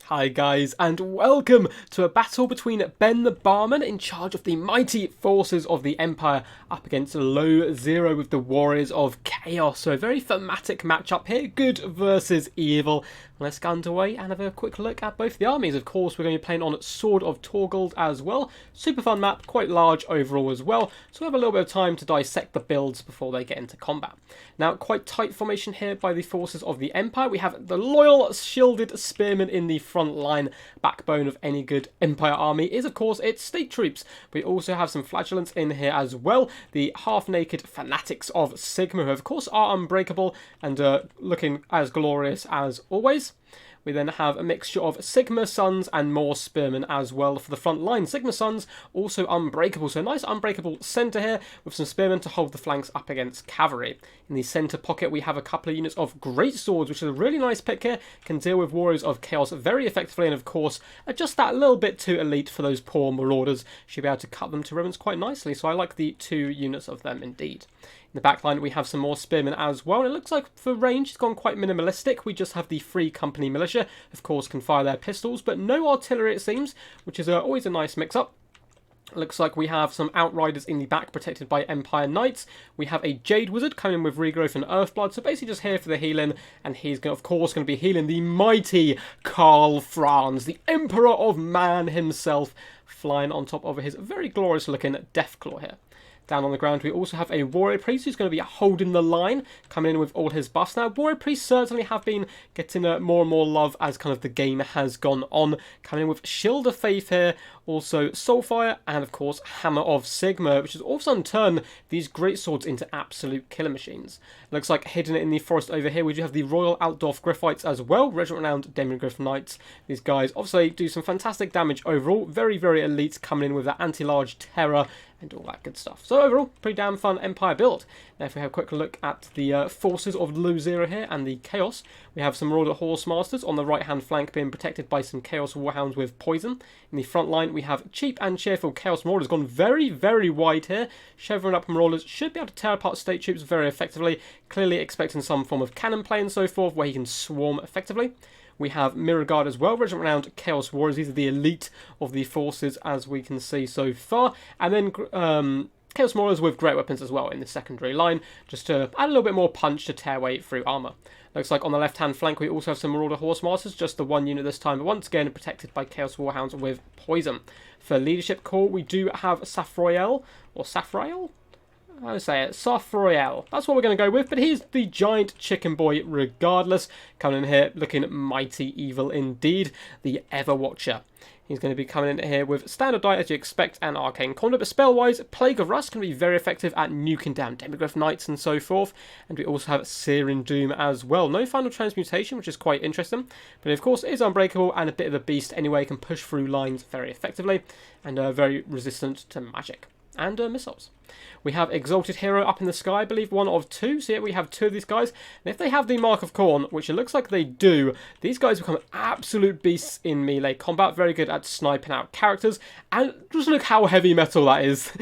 Hi guys, and welcome to a battle between Ben the Barman in charge of the mighty forces of the Empire up against Low Zero with the Warriors of Chaos. So a very thematic matchup here, good versus evil. Let's get underway and have a quick look at both the armies. Of course, we're going to be playing on Sword of Torgold as well. Super fun map, quite large overall as well. So we'll have a little bit of time to dissect the builds before they get into combat. Now, quite tight formation here by the forces of the Empire. We have the loyal shielded spearmen in the front line. Backbone of any good Empire army is, of course, its state troops. We also have some flagellants in here as well. The half-naked fanatics of Sigma, who of course are unbreakable and looking as glorious as always. We then have a mixture of Sigma Sons and more Spearmen as well for the front line. Sigma Sons also unbreakable, so a nice unbreakable centre here with some Spearmen to hold the flanks up against cavalry. In the centre pocket we have a couple of units of Great Swords, which is a really nice pick here. Can deal with Warriors of Chaos very effectively, and of course are just that little bit too elite for those poor Marauders. Should be able to cut them to ribbons quite nicely, so I like the 2 units of them indeed. In the back line we have some more Spearmen as well, and it looks like for range it's gone quite minimalistic. We just have the Free Company Militia, of course can fire their pistols, but no artillery it seems, which is always a nice mix-up. Looks like we have some Outriders in the back protected by Empire Knights. We have a Jade Wizard coming in with Regrowth and Earthblood, so basically just here for the healing, and he's of course going to be healing the mighty Karl Franz, the Emperor of Man himself, flying on top of his very glorious looking Deathclaw here. Down on the ground, we also have a Warrior Priest who's going to be holding the line, coming in with all his buffs. Now, Warrior Priests certainly have been getting more and more love as kind of the game has gone on. Coming in with Shield of Faith here, also Soulfire, and of course Hammer of Sigma, which has also turned these great swords into absolute killer machines. Looks like hidden in the forest over here, we do have the Royal Altdorf Griffites as well, regiment-renowned Demigryph Knights. These guys obviously do some fantastic damage overall, very, very elite, coming in with that anti-large terror and all that good stuff. So overall, pretty damn fun Empire build. Now if we have a quick look at the forces of Low Zero here and the Chaos, we have some Marauder Horsemasters on the right hand flank being protected by some Chaos Warhounds with poison. In the front line we have cheap and cheerful Chaos Marauders, gone very, very wide here. Chevron up Marauders should be able to tear apart state troops very effectively, clearly expecting some form of cannon play and so forth where he can swarm effectively. We have Mirror Guard as well, regiment-renowned Chaos Warriors. These are the elite of the forces as we can see so far. And then Chaos Marauders with great weapons as well in the secondary line, just to add a little bit more punch to tear way through armour. Looks like on the left-hand flank we also have some Marauder Horsemasters, just the 1 unit this time, but once again protected by Chaos Warhounds with poison. For Leadership Corps we do have Safroyel, or Safrael? I would say it, Safroyel. That's what we're going to go with, but he's the giant chicken boy regardless. Coming in here looking mighty evil indeed, the Everwatcher. He's going to be coming in here with Standard Die as you expect and Arcane Conduit, but spell-wise, Plague of Rust can be very effective at nuking down Demigryph Knights and so forth. And we also have Searing Doom as well. No final transmutation, which is quite interesting, but of course is unbreakable and a bit of a beast anyway, can push through lines very effectively and very resistant to magic and missiles. We have Exalted Hero up in the sky, I believe 1 of 2. So yeah, we have 2 of these guys. And if they have the Mark of Khorne, which it looks like they do, these guys become absolute beasts in melee combat. Very good at sniping out characters. And just look how heavy metal that is.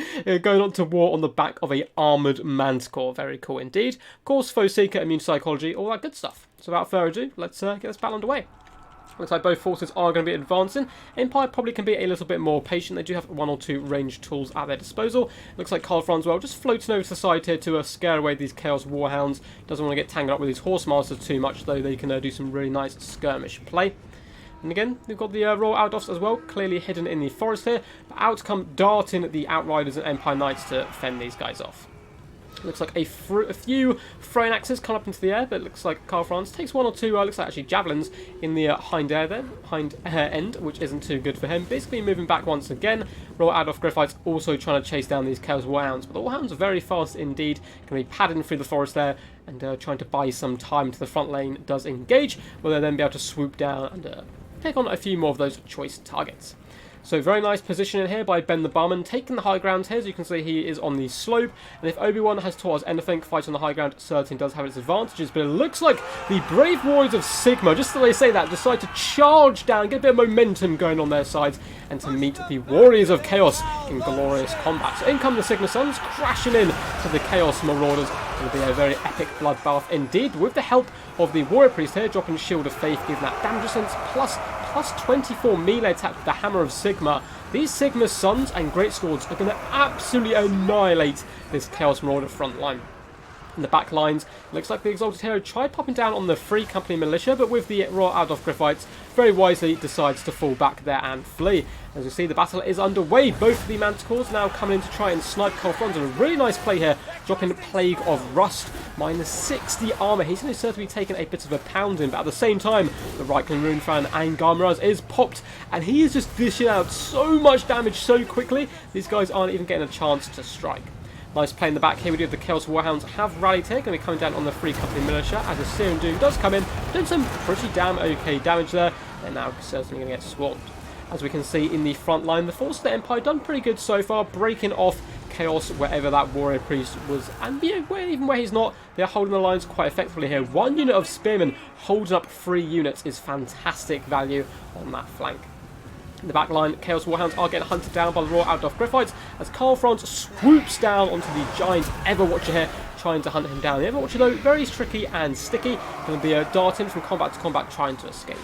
Going on to war on the back of a armoured Manticore. Very cool indeed. Of course, Foe Seeker, Immune Psychology, all that good stuff. So without further ado, let's get this battle underway. Looks like both forces are going to be advancing. Empire probably can be a little bit more patient. They do have 1 or 2 ranged tools at their disposal. Looks like Karl Franz well just floating over to the side here to scare away these Chaos Warhounds. Doesn't want to get tangled up with these Horsemasters too much, though they can do some really nice skirmish play. And again, we've got the Royal Outdoffs as well, clearly hidden in the forest here. But out come darting the Outriders and Empire Knights to fend these guys off. Looks like a few throwing axes come up into the air, but it looks like Karl Franz takes 1 or 2, looks like actually javelins in the hind end, which isn't too good for him. Basically moving back once again. Royal Adolf Griffites also trying to chase down these Chaos Warhounds, but the Warhounds are very fast indeed, going to be padding through the forest there and trying to buy some time until the front lane does engage, where they'll then be able to swoop down and take on a few more of those choice targets. So very nice position in here by Ben the Barman, taking the high ground here. As you can see, he is on the slope. And if Obi-Wan has taught us anything, fight on the high ground certainly does have its advantages. But it looks like the brave warriors of Sigma, just so they say that, decide to charge down, get a bit of momentum going on their sides, and to meet the warriors of Chaos in glorious combat. So in come the Sigma Sons, crashing in to the Chaos Marauders, Going to be a very epic bloodbath indeed, with the help of the Warrior Priest here, dropping Shield of Faith, giving that damage resistance, plus 24 melee attack with the Hammer of Sigma. These Sigma Sons and Great Swords are going to absolutely annihilate this Chaos Marauder front line. In the back lines, looks like the Exalted Hero tried popping down on the Free Company Militia, but with the Royal Adolf Griffites, very wisely decides to fall back there and flee. As you see, the battle is underway. Both of the Manticores now coming in to try and snipe Karl Franz. And a really nice play here, dropping Plague of Rust, minus 60 armor. He's going to certainly taken a bit of a pounding, but at the same time, the Reichling Runefan and Garmaraz is popped, and he is just dishing out so much damage so quickly, these guys aren't even getting a chance to strike. Nice play in the back here. We do have the Chaos Warhounds have rallied here, going to be coming down on the Free Company Militia as the Searing Doom does come in, doing some pretty damn okay damage there. They're now certainly going to get swamped. As we can see in the front line, the forces of the Empire done pretty good so far, breaking off Chaos wherever that Warrior Priest was, and even where he's not, they're holding the lines quite effectively here. One unit of Spearmen holding up 3 units is fantastic value on that flank. In the back line, Chaos Warhounds are getting hunted down by the Royal Adolf Griffites as Karl Franz swoops down onto the giant Everwatcher here, trying to hunt him down. The Everwatcher, though, very tricky and sticky, going to be darting from combat to combat, trying to escape.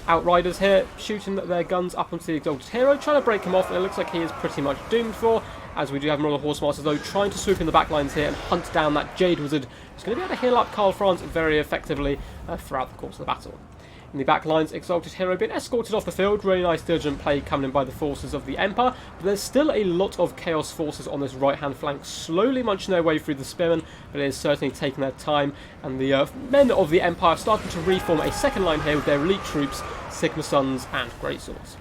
Outriders here, shooting their guns up onto the Exalted Hero, trying to break him off, and it looks like he is pretty much doomed for, as we do have Royal Horsemasters, though, trying to swoop in the back lines here and hunt down that Jade Wizard, who's going to be able to heal up Karl Franz very effectively throughout the course of the battle. In the back lines, Exalted Hero being escorted off the field. Really nice diligent play coming in by the forces of the Empire. But there's still a lot of Chaos forces on this right-hand flank, slowly munching their way through the Spearmen, but it is certainly taking their time. And the men of the Empire are starting to reform a second line here with their elite troops, Sigma Sons and Great Swords.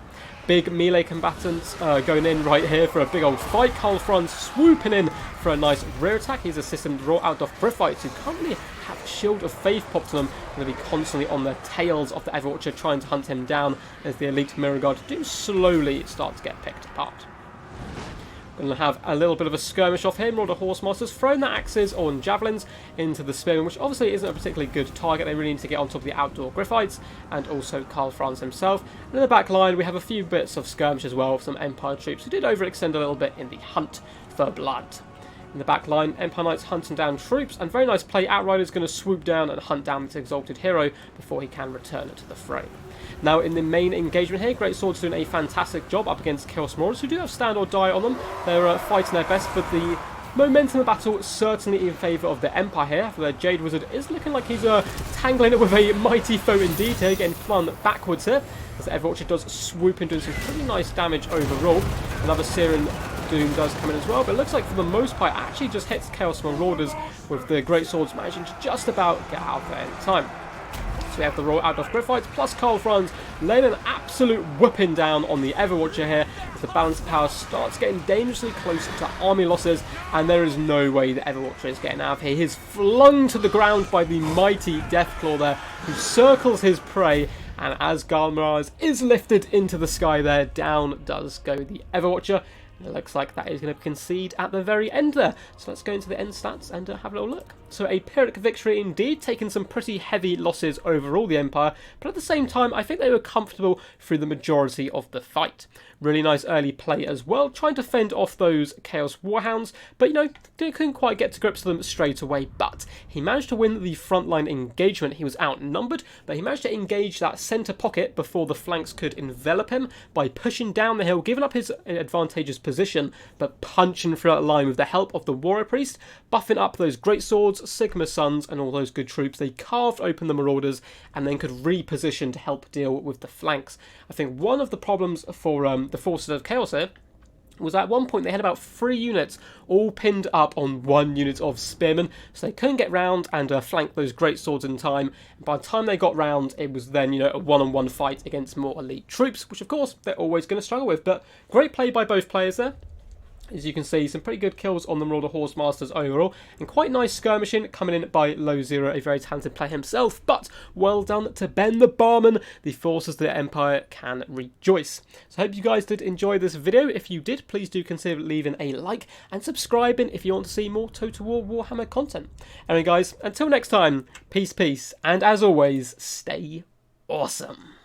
Big melee combatants going in right here for a big old fight. Karl Franz swooping in for a nice rear attack. He's assisting the Royal Adolf Griffites, who currently have Shield of Faith popped to them. Going to be constantly on the tails of the Everwatcher, trying to hunt him down as the elite Mirror Guard do slowly start to get picked apart. Going to have a little bit of a skirmish off here. Marauder Horsemasters throwing their axes or javelins into the Spearmen, which obviously isn't a particularly good target. They really need to get on top of the outdoor Griffites and also Karl Franz himself. And in the back line, we have a few bits of skirmish as well with some Empire troops who did overextend a little bit in the hunt for blood. In the back line, Empire Knights hunting down troops, and very nice play. Outrider's going to swoop down and hunt down this Exalted Hero before he can return to the fray. Now, in the main engagement here, Great Swords doing a fantastic job up against Chaos Marauders, who do have stand or die on them. They're fighting their best, but the momentum of the battle certainly in favour of the Empire here. For their Jade Wizard is looking like he's tangling it with a mighty foe indeed here, getting flung backwards here. As the Everwatcher does swoop in, doing some pretty nice damage overall. Another Searing Doom does come in as well, but it looks like for the most part it actually just hits Chaos Marauders, with the Great Swords managing to just about get out there in time. So we have the Royal Adolf Griffites plus Karl Franz laying an absolute whipping down on the Everwatcher here as the balance of power starts getting dangerously close to army losses, and there is no way the Everwatcher is getting out of here. He is flung to the ground by the mighty Deathclaw there, who circles his prey, and as Garmaraz is lifted into the sky there, down does go the Everwatcher. It looks like that is going to concede at the very end there. So let's go into the end stats and have a little look. So a Pyrrhic victory indeed, taking some pretty heavy losses overall, the Empire, but at the same time I think they were comfortable through the majority of the fight. Really nice early play as well, trying to fend off those Chaos Warhounds, but couldn't quite get to grips with them straight away. But he managed to win the frontline engagement. He was outnumbered, but he managed to engage that centre pocket before the flanks could envelop him by pushing down the hill, giving up his advantageous position, but punching through that line with the help of the Warrior Priest, buffing up those Great Swords, Sigma Sons, and all those good troops. They carved open the Marauders and then could reposition to help deal with the flanks. I think one of the problems for the forces of Chaos here was at one point they had about 3 units all pinned up on 1 unit of Spearmen, so they couldn't get round and flank those Great Swords in time. And by the time they got round, it was then a one-on-one fight against more elite troops, which of course they're always going to struggle with. But great play by both players there. As you can see, some pretty good kills on the Marauder Horsemasters overall, and quite nice skirmishing coming in by Low Zero, a very talented player himself. But well done to Ben the Barman. The forces of the Empire can rejoice. So I hope you guys did enjoy this video. If you did, please do consider leaving a like and subscribing if you want to see more Total War Warhammer content. Anyway guys, until next time, peace, and as always, stay awesome.